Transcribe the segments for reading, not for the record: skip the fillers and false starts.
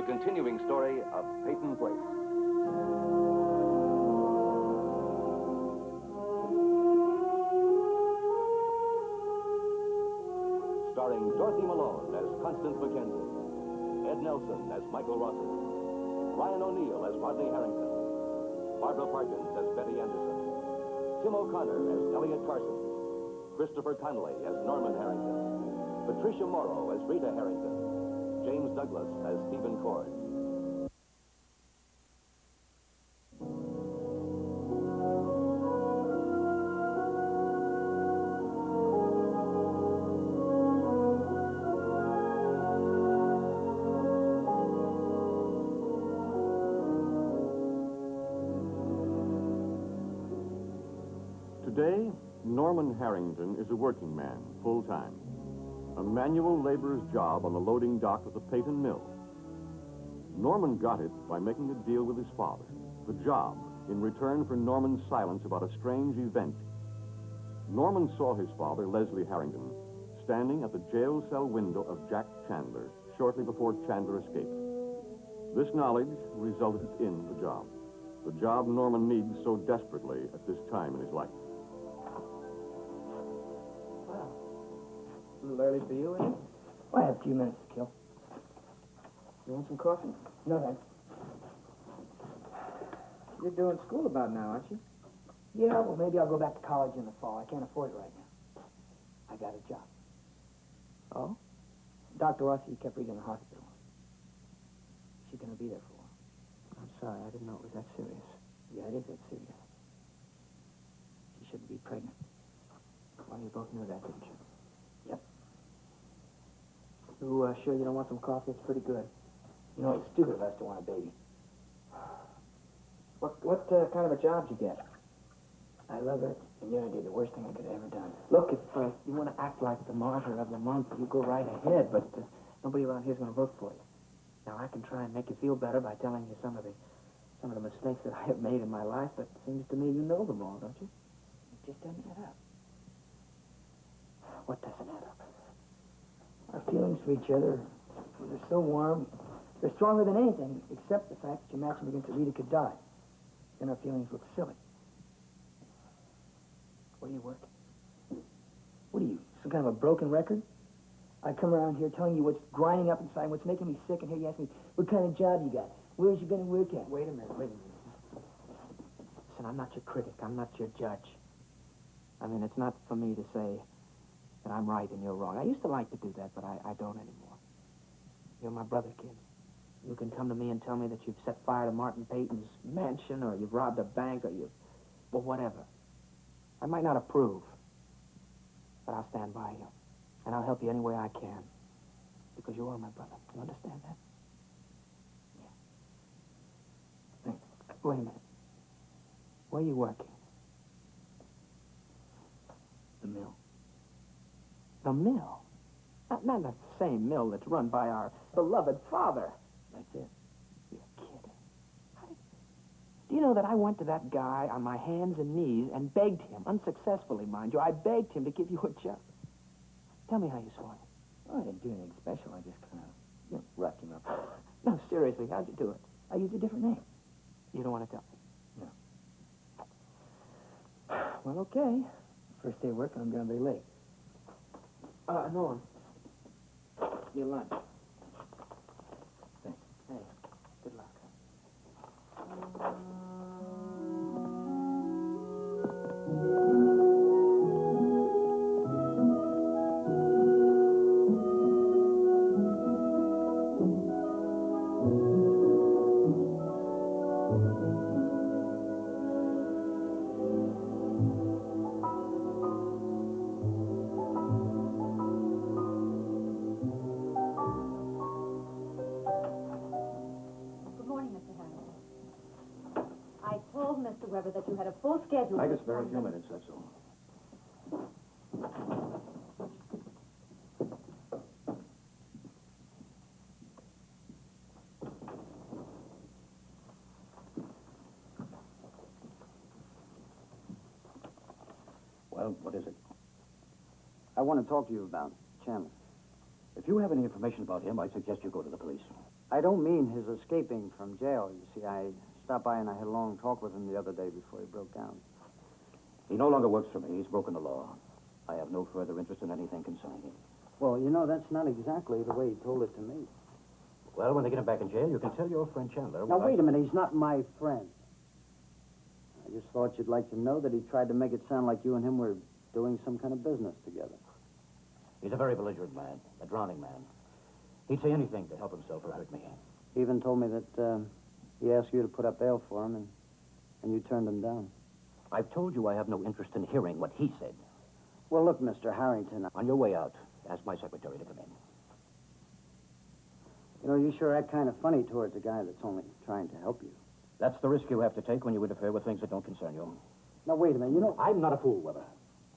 continuing story of Peyton Place. Starring Dorothy Malone as Constance Mackenzie, Ed Nelson as Michael Rawson, Ryan O'Neal as Rodney Harrington, Barbara Parkins as Betty Anderson, Tim O'Connor as Elliot Carson, Christopher Connolly as Norman Harrington, Patricia Morrow as Rita Harrington, James Douglas as Stephen Cord. Today, Norman Harrington is a working man, full-time. A manual laborer's job on the loading dock of the Peyton Mill. Norman got it by making a deal with his father. The job, in return for Norman's silence about a strange event. Norman saw his father, Leslie Harrington, standing at the jail cell window of Jack Chandler shortly before Chandler escaped. This knowledge resulted in the job Norman needs so desperately at this time in his life. A little early for you, ain't it? I have a few minutes to kill. You want some coffee? No, thanks. You're doing school about now, aren't you? Yeah, well, maybe I'll go back to college in the fall. I can't afford it right now. I got a job. Oh? Dr. Rossi kept reading in the hospital. She's going to be there for a while. I'm sorry, I didn't know it was that serious. Yeah, it is that serious. She shouldn't be pregnant. Well, you both knew that, didn't you? Yep. You sure you don't want some coffee? It's pretty good. You know, it's stupid of us to want a baby. What kind of a job did you get? I love her, and yet I did the worst thing I could have ever done. Look, if you want to act like the martyr of the month, you go right ahead, but nobody around here's going to vote for you. Now, I can try and make you feel better by telling you some of the mistakes that I have made in my life, but it seems to me you know them all, don't you? It just doesn't add up. What doesn't add up? Our feelings for each other, they're so warm. They're stronger than anything, except the fact that you match them against Rita could die. Then our feelings look silly. Where are you working? What are you, some kind of a broken record? I come around here telling you what's grinding up inside, what's making me sick, and here you ask me, what kind of job you got? Where's you going to work at? Wait a minute. Listen, I'm not your critic. I'm not your judge. I mean, it's not for me to say that I'm right and you're wrong. I used to like to do that, but I don't anymore. You're my brother, kid. You can come to me and tell me that you've set fire to Martin Peyton's mansion, or you've robbed a bank, or well, whatever. I might not approve, but I'll stand by you. And I'll help you any way I can. Because you are my brother. You understand that? Yeah. Wait a minute. Where are you working? The mill. The mill? Not the same mill that's run by our beloved father. That's it. You're kidding. Do you know that I went to that guy on my hands and knees and begged him, unsuccessfully, mind you, I begged him to give you a job. Tell me how you saw him. Oh, I didn't do anything special. I just kind of, roughed him up. No, seriously, how'd you do it? I used a different name. You don't want to tell me? No. Well, okay. First day of work, I'm going to be late. Norm. Your lunch. Thanks. Hey, good luck. Mr. Weber, that you had a full schedule. I just spare a few minutes, that's all. Well, what is it? I want to talk to you about Chandler. If you have any information about him, I suggest you go to the police. I don't mean his escaping from jail. You see, I stopped by and I had a long talk with him the other day before he broke down. He no longer works for me. He's broken the law. I have no further interest in anything concerning him. Well, you know, that's not exactly the way he told it to me. Well, when they get him back in jail, you can tell your friend Chandler. Now, wait a minute. He's not my friend. I just thought you'd like to know that he tried to make it sound like you and him were doing some kind of business together. He's a very belligerent man, a drowning man. He'd say anything to help himself or hurt me. He even told me that he asked you to put up bail for him, and you turned him down. I've told you I have no interest in hearing what he said. Well, look, Mr. Harrington, On your way out, ask my secretary to come in. you know, you sure act kind of funny towards a guy that's only trying to help you. That's the risk you have to take when you interfere with things that don't concern you. Now, wait a minute. You know, I'm not a fool, Weber.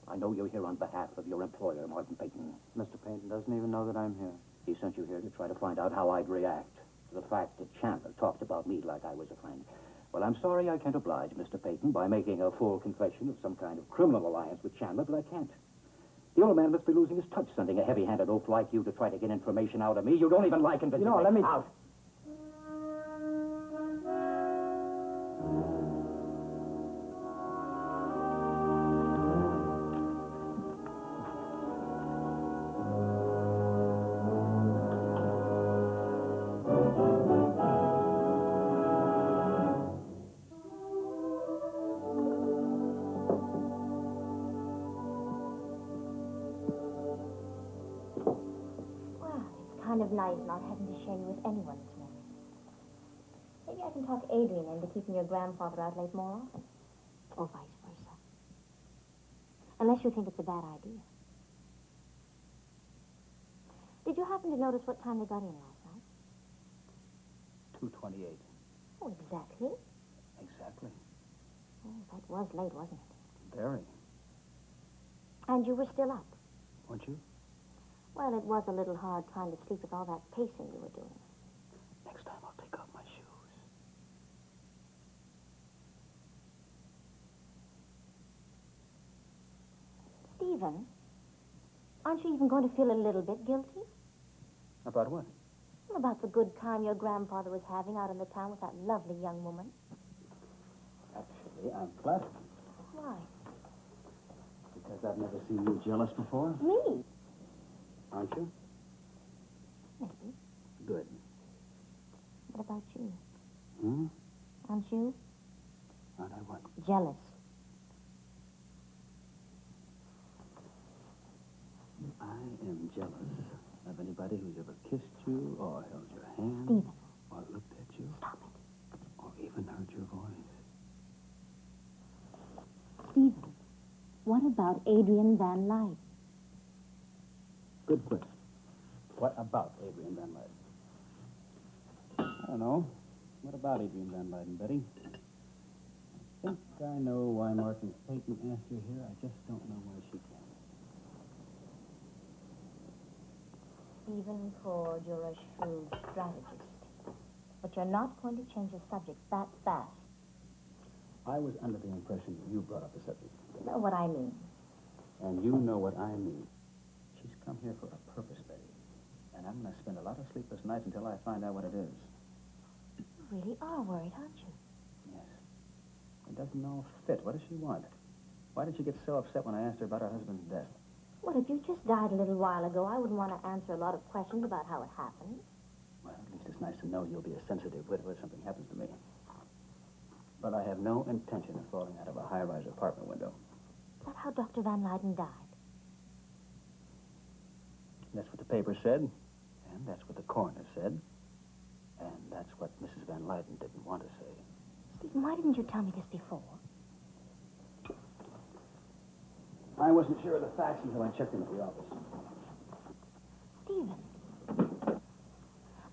I know you're here on behalf of your employer, Martin Payton. Mr. Payton doesn't even know that I'm here. He sent you here to try to find out how I'd react to the fact that Chandler talked about me like I was a friend. Well, I'm sorry I can't oblige Mr. Payton by making a full confession of some kind of criminal alliance with Chandler, but I can't. The old man must be losing his touch, sending a heavy-handed oaf like you to try to get information out of me. You don't even like him. You know, let me... Out. Well, it's kind of nice not having to share you with anyone this morning. Maybe I can talk Adrian into keeping your grandfather out late more often. Or vice versa. Unless you think it's a bad idea. Did you happen to notice what time they got in last night? 2:28. Oh, exactly. Exactly. Oh, that was late, wasn't it? Very. And you were still up. Weren't you? Well, it was a little hard trying to sleep with all that pacing you were doing. Next time I'll take off my shoes. Stephen, aren't you even going to feel a little bit guilty? About what? Well, about the good time your grandfather was having out in the town with that lovely young woman. Actually, I'm flattered. Why? Because I've never seen you jealous before. Me? Aren't you? Maybe. Good. What about you? Hmm? Aren't you? Aren't I what? Jealous. I am jealous of anybody who's ever kissed you or held your hand. Stephen. Or looked at you. Stop it. Or even heard your voice. Stephen, what about Adrian Van Lyck? Good question. What about Adrian Van Lyden? I don't know. What about Adrian Van Lyden, Betty? I think I know why Martin Payton asked her here. I just don't know why she came. Stephen Ford, you're a shrewd strategist. But you're not going to change the subject that fast. I was under the impression that you brought up the subject. You know what I mean. And you know what I mean. She's come here for a purpose, Betty. And I'm going to spend a lot of sleepless nights until I find out what it is. You really are worried, aren't you? Yes. It doesn't all fit. What does she want? Why did she get so upset when I asked her about her husband's death? Well, if you just died a little while ago, I wouldn't want to answer a lot of questions about how it happened. Well, at least it's nice to know you'll be a sensitive widow if something happens to me. But I have no intention of falling out of a high-rise apartment window. Is that how Dr. Van Lyden died? That's what the paper said, and that's what the coroner said, and that's what Mrs. Van Lyden didn't want to say. Stephen, why didn't you tell me this before? I wasn't sure of the facts until I checked in at the office. Stephen,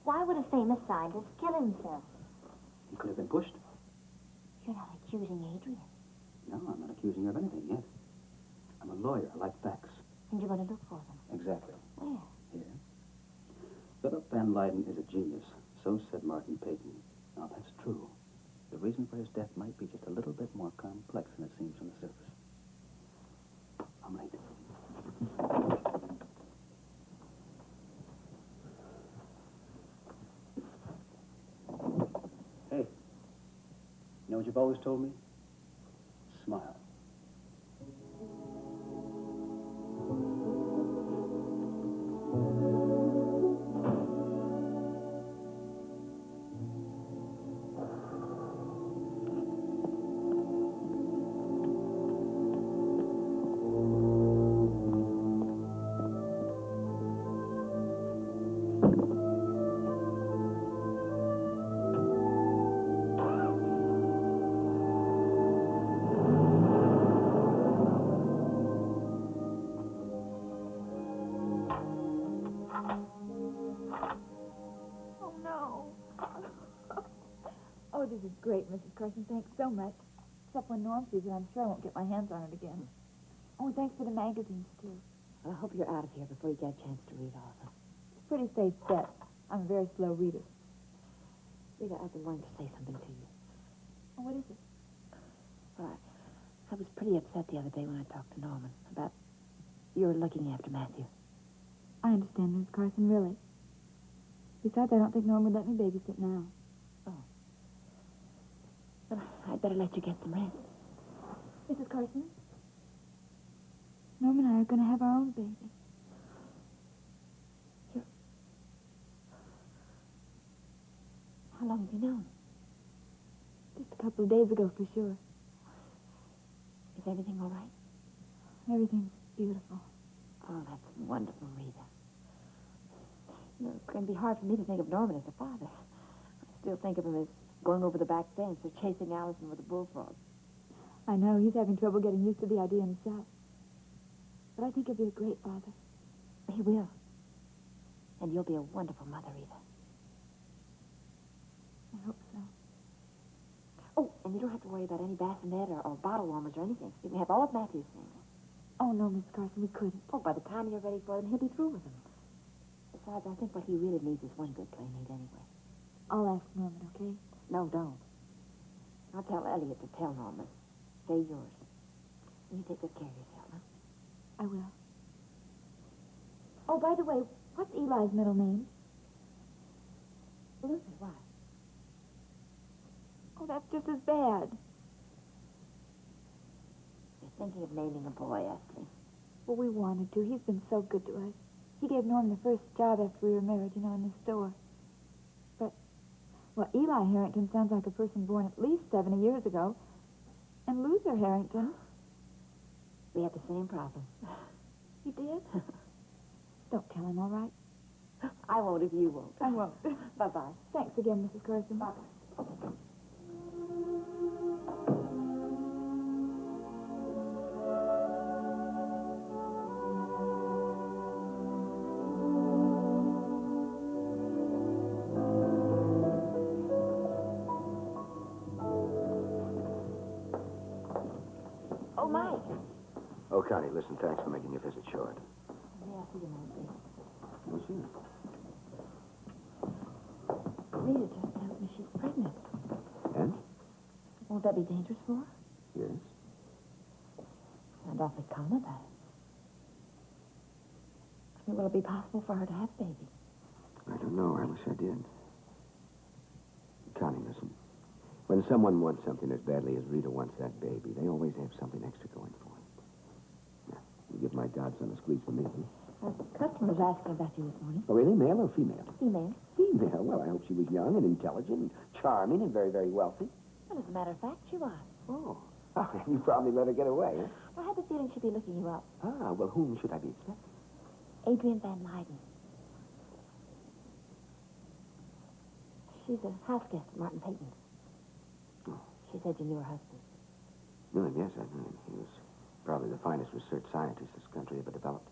why would a famous scientist kill himself? He could have been pushed. You're not accusing Adrian. No, I'm not accusing her of anything yet. I'm a lawyer. I like facts. And you're going to look for them. Exactly. Where? Here. Philip Van Lyden is a genius. So said Martin Payton. Now, that's true. The reason for his death might be just a little bit more complex than it seems on the surface. I'm late. know what you've always told me? Smile. Oh, no. Oh, this is great, Mrs. Carson. Thanks so much. Except when Norm sees it, I'm sure I won't get my hands on it again. Oh, thanks for the magazines, too. Well, I hope you're out of here before you get a chance to read all of them. Pretty safe bet. I'm a very slow reader. Rita, I've been wanting to say something to you. Oh, what is it? Well, I was pretty upset the other day when I talked to Norman about your looking after Matthew. I understand, Mrs. Carson, really. Besides, I don't think Norm would let me babysit now. Well, I'd better let you get some rest. Mrs. Carson, Norm and I are going to have our own baby. How long have you known? Just a couple of days ago, for sure. Is everything all right? Everything's beautiful. Oh, that's wonderful, Rita. You know, it's going to be hard for me to think of Norman as a father. I still think of him as going over the back fence or chasing Allison with a bullfrog. I know, he's having trouble getting used to the idea himself. But I think he'll be a great father. He will. And you'll be a wonderful mother, Rita. I hope so. Oh, and you don't have to worry about any bassinet or bottle warmers or anything. You can have all of Matthew's things. Oh, no, Mrs. Carson, we couldn't. Oh, by the time you're ready for them, he'll be through with them. Besides, I think what he really needs is one good playmate anyway. I'll ask Norman, okay? No, don't. I'll tell Elliot to tell Norman. Say yours. You take good care of yourself, huh? I will. Oh, by the way, what's Eli's middle name? Luther, why? Oh, that's just as bad. You're thinking of naming a boy after him. Well, we wanted to. He's been so good to us. He gave Norman the first job after we were married, you know, in the store. But, well, Eli Harrington sounds like a person born at least 70 years ago. And Luther Harrington. We had the same problem. You did? Don't tell him, all right? I won't if you won't. I won't. Bye-bye. Thanks again, Mrs. Carson. Bye-bye. Oh, Mike. Oh, Connie, listen, thanks for making your visit short. May I see you, Nancy? Oh, sure. Rita just tells me she's pregnant. And? Won't that be dangerous for her? Yes. Sound awfully calm about it. I mean, will it be possible for her to have a baby? I don't know. I wish I did. Connie, listen. When someone wants something as badly as Rita wants that baby, they always have something extra going for them. Now, you give my godson a squeeze for me, huh? Customer was asking about you this morning. Oh, really? Male or female? Female. Female? Well, I hope she was young and intelligent and charming and very, very wealthy. Well, as a matter of fact, she was. Oh. Oh, you probably let her get away, huh? I had the feeling she'd be looking you up. Ah, well, whom should I be expecting? Adrian Van Lyden. She's a house guest at Martin Payton's. Oh. She said you knew her husband. Well, yes, I knew him. He was probably the finest research scientist this country ever developed.